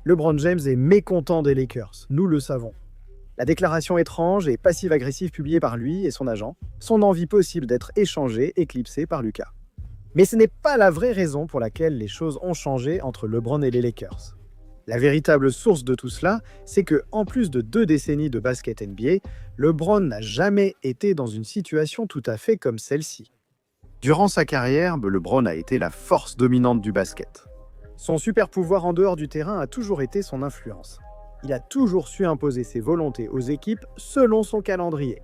LeBron James est mécontent des Lakers, nous le savons. La déclaration étrange et passive-agressive publiée par lui et son agent, son envie possible d'être échangé, éclipsée par Luka. Mais ce n'est pas la vraie raison pour laquelle les choses ont changé entre LeBron et les Lakers. La véritable source de tout cela, c'est que, en plus de 2 décennies de basket NBA, LeBron n'a jamais été dans une situation tout à fait comme celle-ci. Durant sa carrière, LeBron a été la force dominante du basket. Son super pouvoir en dehors du terrain a toujours été son influence. Il a toujours su imposer ses volontés aux équipes selon son calendrier.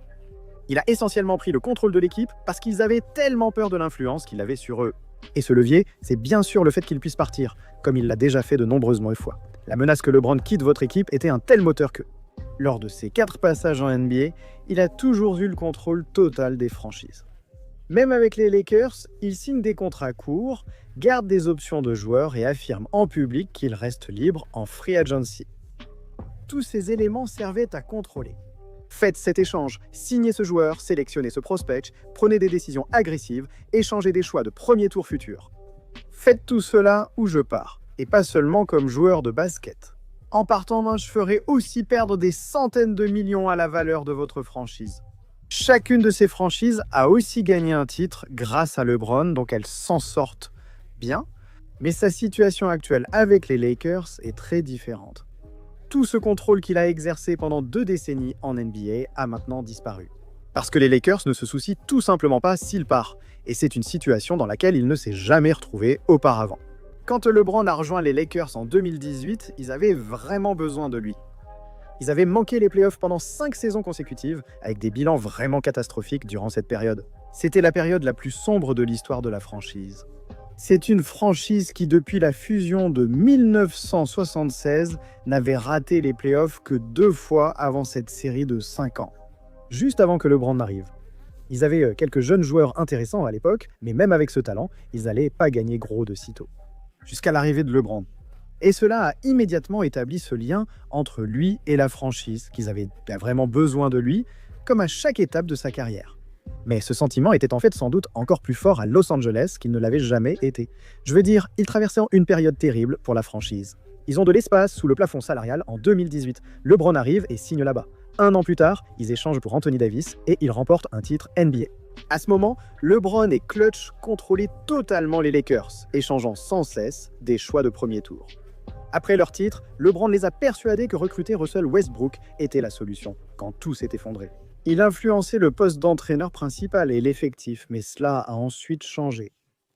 Il a essentiellement pris le contrôle de l'équipe parce qu'ils avaient tellement peur de l'influence qu'il avait sur eux. Et ce levier, c'est bien sûr le fait qu'il puisse partir, comme il l'a déjà fait de nombreuses fois. La menace que LeBron quitte votre équipe était un tel moteur que, lors de ses 4 passages en NBA, il a toujours eu le contrôle total des franchises. Même avec les Lakers, il signe des contrats courts, garde des options de joueurs et affirme en public qu'il reste libre en free agency. Tous ces éléments servaient à contrôler. Faites cet échange, signez ce joueur, sélectionnez ce prospect, prenez des décisions agressives, échangez des choix de premier tour futur. Faites tout cela ou je pars, et pas seulement comme joueur de basket. En partant, je ferai aussi perdre des centaines de millions à la valeur de votre franchise. Chacune de ces franchises a aussi gagné un titre grâce à LeBron, donc elles s'en sortent bien, mais sa situation actuelle avec les Lakers est très différente. Tout ce contrôle qu'il a exercé pendant 2 décennies en NBA a maintenant disparu. Parce que les Lakers ne se soucient tout simplement pas s'il part, et c'est une situation dans laquelle il ne s'est jamais retrouvé auparavant. Quand LeBron a rejoint les Lakers en 2018, ils avaient vraiment besoin de lui. Ils avaient manqué les playoffs pendant 5 saisons consécutives, avec des bilans vraiment catastrophiques durant cette période. C'était la période la plus sombre de l'histoire de la franchise. C'est une franchise qui, depuis la fusion de 1976, n'avait raté les playoffs que 2 fois avant cette série de 5 ans. Juste avant que LeBron n'arrive. Ils avaient quelques jeunes joueurs intéressants à l'époque, mais même avec ce talent, ils n'allaient pas gagner gros de sitôt. Jusqu'à l'arrivée de LeBron. Et cela a immédiatement établi ce lien entre lui et la franchise, qu'ils avaient vraiment besoin de lui, comme à chaque étape de sa carrière. Mais ce sentiment était en fait sans doute encore plus fort à Los Angeles qu'il ne l'avait jamais été. Je veux dire, ils traversaient une période terrible pour la franchise. Ils ont de l'espace sous le plafond salarial en 2018. LeBron arrive et signe là-bas. 1 an plus tard, ils échangent pour Anthony Davis et ils remportent un titre NBA. À ce moment, LeBron et Clutch contrôlaient totalement les Lakers, échangeant sans cesse des choix de premier tour. Après leur titre, LeBron les a persuadés que recruter Russell Westbrook était la solution, quand tout s'est effondré. Il influençait le poste d'entraîneur principal et l'effectif, mais cela a ensuite changé.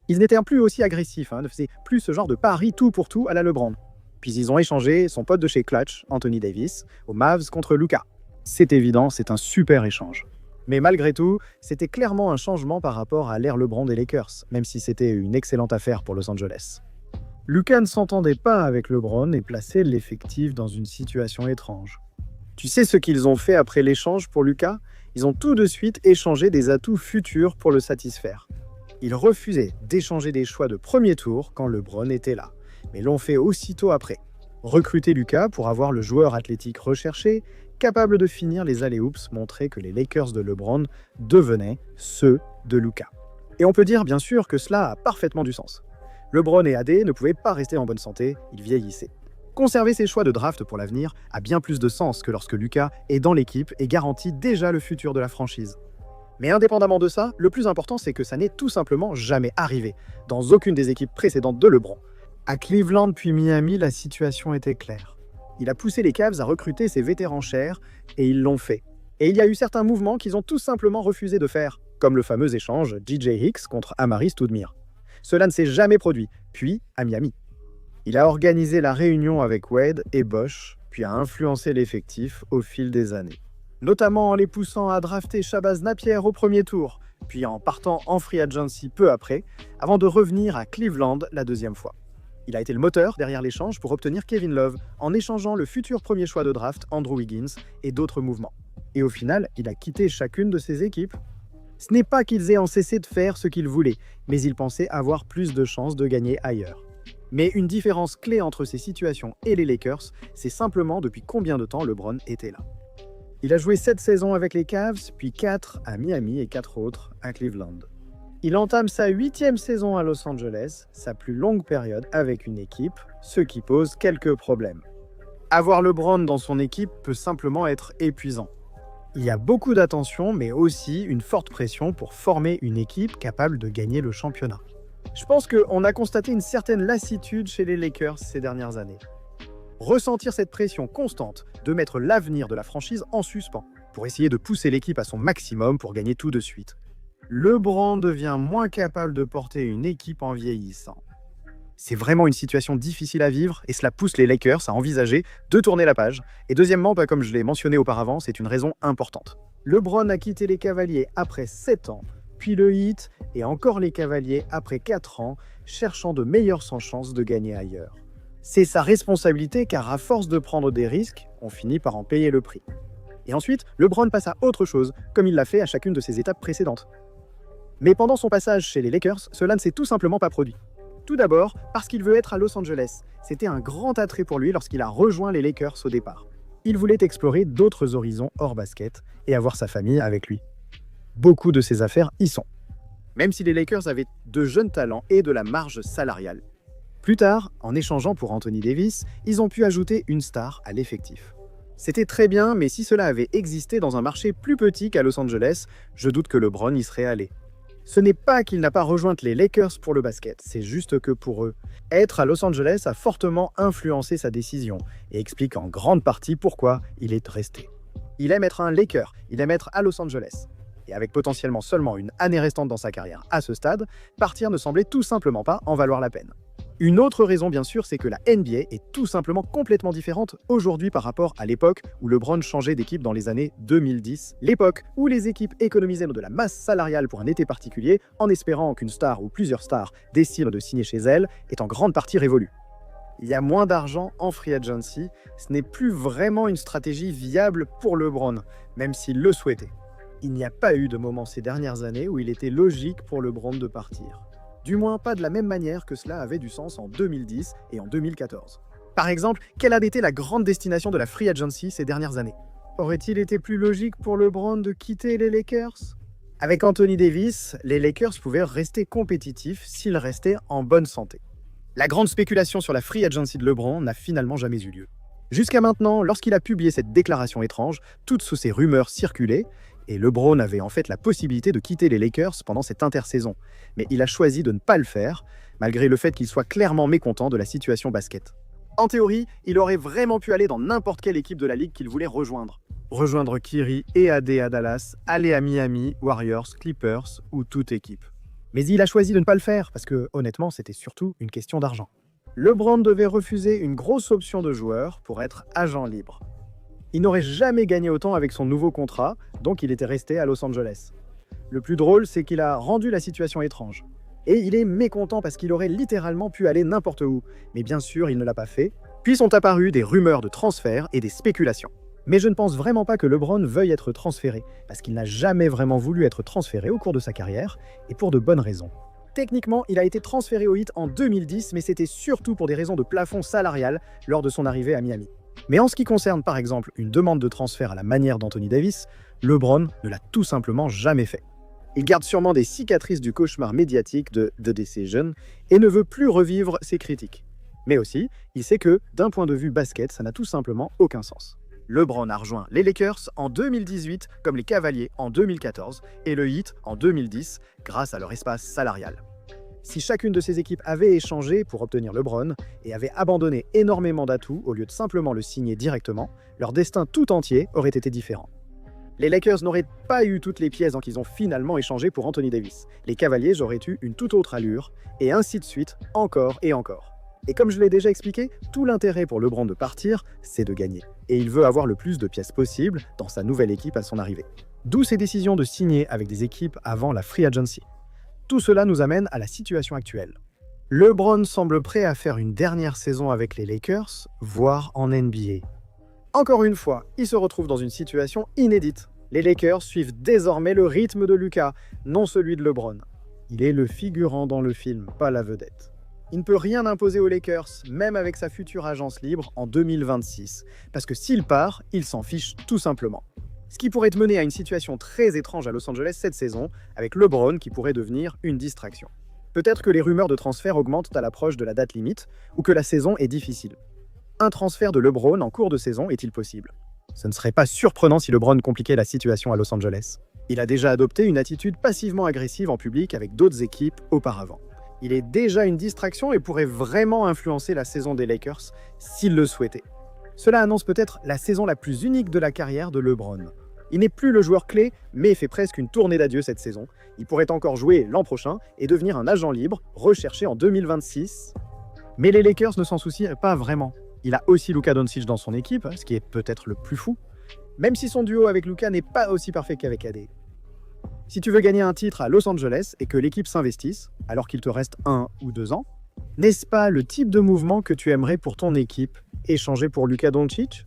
Ils n'étaient plus aussi agressifs, ne faisaient plus ce genre de pari tout pour tout à la LeBron. Puis ils ont échangé son pote de chez Clutch, Anthony Davis, aux Mavs contre Luka. C'est évident, c'est un super échange. Mais malgré tout, c'était clairement un changement par rapport à l'ère LeBron des Lakers, même si c'était une excellente affaire pour Los Angeles. Luka ne s'entendait pas avec LeBron et plaçait l'effectif dans une situation étrange. Tu sais ce qu'ils ont fait après l'échange pour Luka? Ils ont tout de suite échangé des atouts futurs pour le satisfaire. Ils refusaient d'échanger des choix de premier tour quand LeBron était là, mais l'ont fait aussitôt après. Recruter Luka pour avoir le joueur athlétique recherché, capable de finir les alley-oops, montrait que les Lakers de LeBron devenaient ceux de Luka. Et on peut dire bien sûr que cela a parfaitement du sens. LeBron et AD ne pouvaient pas rester en bonne santé, ils vieillissaient. Conserver ses choix de draft pour l'avenir a bien plus de sens que lorsque Luka est dans l'équipe et garantit déjà le futur de la franchise. Mais indépendamment de ça, le plus important c'est que ça n'est tout simplement jamais arrivé, dans aucune des équipes précédentes de LeBron. À Cleveland puis Miami, la situation était claire. Il a poussé les Cavs à recruter ses vétérans chers, et ils l'ont fait. Et il y a eu certains mouvements qu'ils ont tout simplement refusé de faire, comme le fameux échange J.J. Hicks contre Amari Stoudemire. Cela ne s'est jamais produit, puis à Miami. Il a organisé la réunion avec Wade et Bosh, puis a influencé l'effectif au fil des années. Notamment en les poussant à drafter Shabazz Napier au premier tour, puis en partant en free agency peu après, avant de revenir à Cleveland la 2e fois. Il a été le moteur derrière l'échange pour obtenir Kevin Love, en échangeant le futur premier choix de draft Andrew Wiggins et d'autres mouvements. Et au final, il a quitté chacune de ses équipes. Ce n'est pas qu'ils aient cessé de faire ce qu'ils voulaient, mais ils pensaient avoir plus de chances de gagner ailleurs. Mais une différence clé entre ces situations et les Lakers, c'est simplement depuis combien de temps LeBron était là. Il a joué 7 saisons avec les Cavs, puis 4 à Miami et 4 autres à Cleveland. Il entame sa 8e saison à Los Angeles, sa plus longue période avec une équipe, ce qui pose quelques problèmes. Avoir LeBron dans son équipe peut simplement être épuisant. Il y a beaucoup d'attention, mais aussi une forte pression pour former une équipe capable de gagner le championnat. Je pense qu'on a constaté une certaine lassitude chez les Lakers ces dernières années. Ressentir cette pression constante de mettre l'avenir de la franchise en suspens pour essayer de pousser l'équipe à son maximum pour gagner tout de suite. LeBron devient moins capable de porter une équipe en vieillissant. C'est vraiment une situation difficile à vivre et cela pousse les Lakers à envisager de tourner la page. Et deuxièmement, comme je l'ai mentionné auparavant, c'est une raison importante. LeBron a quitté les Cavaliers après 7 ans, puis le Heat et encore les Cavaliers après 4 ans, cherchant de meilleures chances de gagner ailleurs. C'est sa responsabilité car à force de prendre des risques, on finit par en payer le prix. Et ensuite, LeBron passe à autre chose, comme il l'a fait à chacune de ses étapes précédentes. Mais pendant son passage chez les Lakers, cela ne s'est tout simplement pas produit. Tout d'abord, parce qu'il veut être à Los Angeles. C'était un grand attrait pour lui lorsqu'il a rejoint les Lakers au départ. Il voulait explorer d'autres horizons hors basket et avoir sa famille avec lui. Beaucoup de ses affaires y sont. Même si les Lakers avaient de jeunes talents et de la marge salariale. Plus tard, en échangeant pour Anthony Davis, ils ont pu ajouter une star à l'effectif. C'était très bien, mais si cela avait existé dans un marché plus petit qu'à Los Angeles, je doute que LeBron y serait allé. Ce n'est pas qu'il n'a pas rejoint les Lakers pour le basket, c'est juste que pour eux, être à Los Angeles a fortement influencé sa décision et explique en grande partie pourquoi il est resté. Il aime être un Laker, il aime être à Los Angeles. Et avec potentiellement seulement une année restante dans sa carrière à ce stade, partir ne semblait tout simplement pas en valoir la peine. Une autre raison, bien sûr, c'est que la NBA est tout simplement complètement différente aujourd'hui par rapport à l'époque où LeBron changeait d'équipe dans les années 2010, l'époque où les équipes économisaient de la masse salariale pour un été particulier en espérant qu'une star ou plusieurs stars décident de signer chez elles est en grande partie révolue. Il y a moins d'argent en free agency, ce n'est plus vraiment une stratégie viable pour LeBron, même s'il le souhaitait. Il n'y a pas eu de moment ces dernières années où il était logique pour LeBron de partir. Du moins pas de la même manière que cela avait du sens en 2010 et en 2014. Par exemple, quelle a été la grande destination de la free agency ces dernières années? Aurait-il été plus logique pour LeBron de quitter les Lakers? Avec Anthony Davis, les Lakers pouvaient rester compétitifs s'ils restaient en bonne santé. La grande spéculation sur la free agency de LeBron n'a finalement jamais eu lieu. Jusqu'à maintenant, lorsqu'il a publié cette déclaration étrange, toutes ces rumeurs circulaient, et LeBron avait en fait la possibilité de quitter les Lakers pendant cette intersaison. Mais il a choisi de ne pas le faire, malgré le fait qu'il soit clairement mécontent de la situation basket. En théorie, il aurait vraiment pu aller dans n'importe quelle équipe de la ligue qu'il voulait rejoindre. Rejoindre Kyrie et AD à Dallas, aller à Miami, Warriors, Clippers ou toute équipe. Mais il a choisi de ne pas le faire parce que, honnêtement, c'était surtout une question d'argent. LeBron devait refuser une grosse option de joueur pour être agent libre. Il n'aurait jamais gagné autant avec son nouveau contrat, donc il était resté à Los Angeles. Le plus drôle, c'est qu'il a rendu la situation étrange. Et il est mécontent parce qu'il aurait littéralement pu aller n'importe où. Mais bien sûr, il ne l'a pas fait. Puis sont apparues des rumeurs de transfert et des spéculations. Mais je ne pense vraiment pas que LeBron veuille être transféré, parce qu'il n'a jamais vraiment voulu être transféré au cours de sa carrière, et pour de bonnes raisons. Techniquement, il a été transféré au Heat en 2010, mais c'était surtout pour des raisons de plafond salarial lors de son arrivée à Miami. Mais en ce qui concerne par exemple une demande de transfert à la manière d'Anthony Davis, LeBron ne l'a tout simplement jamais fait. Il garde sûrement des cicatrices du cauchemar médiatique de The Decision et ne veut plus revivre ses critiques. Mais aussi, il sait que, d'un point de vue basket, ça n'a tout simplement aucun sens. LeBron a rejoint les Lakers en 2018 comme les Cavaliers en 2014 et le Heat en 2010 grâce à leur espace salarial. Si chacune de ces équipes avait échangé pour obtenir LeBron et avait abandonné énormément d'atouts au lieu de simplement le signer directement, leur destin tout entier aurait été différent. Les Lakers n'auraient pas eu toutes les pièces qu'ils ont finalement échangées pour Anthony Davis. Les Cavaliers auraient eu une toute autre allure, et ainsi de suite, encore et encore. Et comme je l'ai déjà expliqué, tout l'intérêt pour LeBron de partir, c'est de gagner. Et il veut avoir le plus de pièces possible dans sa nouvelle équipe à son arrivée. D'où ses décisions de signer avec des équipes avant la free agency. Tout cela nous amène à la situation actuelle. LeBron semble prêt à faire une dernière saison avec les Lakers, voire en NBA. Encore une fois, il se retrouve dans une situation inédite. Les Lakers suivent désormais le rythme de Luka, non celui de LeBron. Il est le figurant dans le film, pas la vedette. Il ne peut rien imposer aux Lakers, même avec sa future agence libre en 2026, parce que s'il part, il s'en fiche tout simplement. Ce qui pourrait mener à une situation très étrange à Los Angeles cette saison, avec LeBron qui pourrait devenir une distraction. Peut-être que les rumeurs de transfert augmentent à l'approche de la date limite, ou que la saison est difficile. un transfert de LeBron en cours de saison est-il possible? Ce ne serait pas surprenant si LeBron compliquait la situation à Los Angeles. Il a déjà adopté une attitude passivement agressive en public avec d'autres équipes auparavant. Il est déjà une distraction et pourrait vraiment influencer la saison des Lakers s'il le souhaitait. Cela annonce peut-être la saison la plus unique de la carrière de LeBron. Il n'est plus le joueur clé, mais fait presque une tournée d'adieu cette saison. Il pourrait encore jouer l'an prochain et devenir un agent libre, recherché en 2026. Mais les Lakers ne s'en soucient pas vraiment. Il a aussi Luka Doncic dans son équipe, ce qui est peut-être le plus fou, même si son duo avec Luka n'est pas aussi parfait qu'avec AD. Si tu veux gagner un titre à Los Angeles et que l'équipe s'investisse, alors qu'il te reste 1 ou 2 ans, n'est-ce pas le type de mouvement que tu aimerais pour ton équipe, échanger pour Luka Doncic?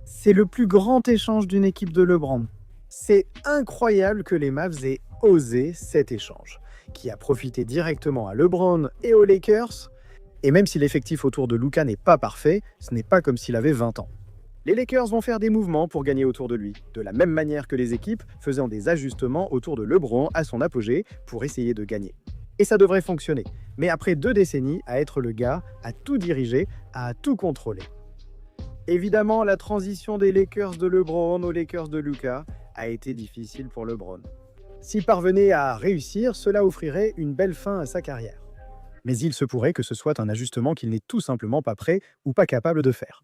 C'est le plus grand échange d'une équipe de LeBron. C'est incroyable que les Mavs aient osé cet échange, qui a profité directement à LeBron et aux Lakers. Et même si l'effectif autour de Luka n'est pas parfait, ce n'est pas comme s'il avait 20 ans. Les Lakers vont faire des mouvements pour gagner autour de lui, de la même manière que les équipes faisant des ajustements autour de LeBron à son apogée pour essayer de gagner. Et ça devrait fonctionner, mais après 2 décennies à être le gars, à tout diriger, à tout contrôler. Évidemment, la transition des Lakers de LeBron aux Lakers de Luka a été difficile pour LeBron. S'il parvenait à réussir, cela offrirait une belle fin à sa carrière. Mais il se pourrait que ce soit un ajustement qu'il n'est tout simplement pas prêt ou pas capable de faire.